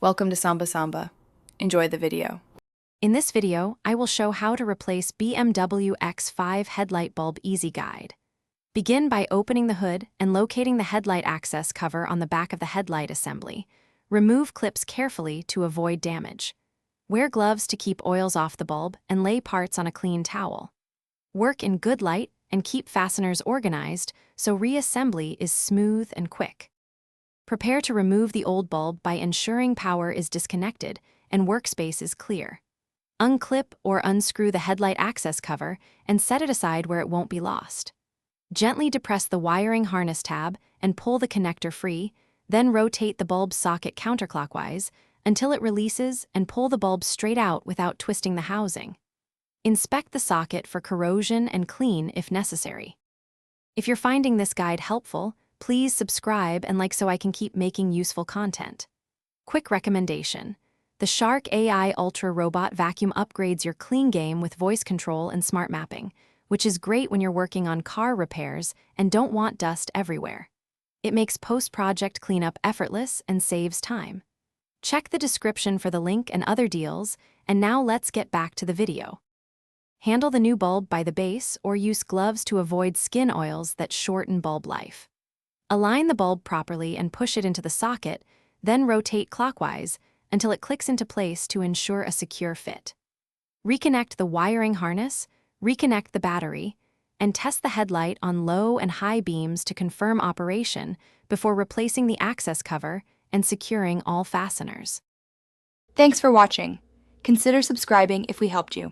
Welcome to Samba Samba. Enjoy the video. In this video, I will show how to replace BMW X5 headlight bulb easy guide. Begin by opening the hood and locating the headlight access cover on the back of the headlight assembly. Remove clips carefully to avoid damage. Wear gloves to keep oils off the bulb and lay parts on a clean towel. Work in good light and keep fasteners organized so reassembly is smooth and quick. Prepare to remove the old bulb by ensuring power is disconnected and workspace is clear. Unclip or unscrew the headlight access cover and set it aside where it won't be lost. Gently depress the wiring harness tab and pull the connector free, then rotate the bulb socket counterclockwise until it releases and pull the bulb straight out without twisting the housing. Inspect the socket for corrosion and clean if necessary. If you're finding this guide helpful, please subscribe and like so I can keep making useful content. Quick recommendation. The Shark AI Ultra Robot Vacuum upgrades your clean game with voice control and smart mapping, which is great when you're working on car repairs and don't want dust everywhere. It makes post-project cleanup effortless and saves time. Check the description for the link and other deals, and now let's get back to the video. Handle the new bulb by the base or use gloves to avoid skin oils that shorten bulb life. Align the bulb properly and push it into the socket, then rotate clockwise until it clicks into place to ensure a secure fit. Reconnect the wiring harness, reconnect the battery, and test the headlight on low and high beams to confirm operation before replacing the access cover and securing all fasteners. Thanks for watching. Consider subscribing if we helped you.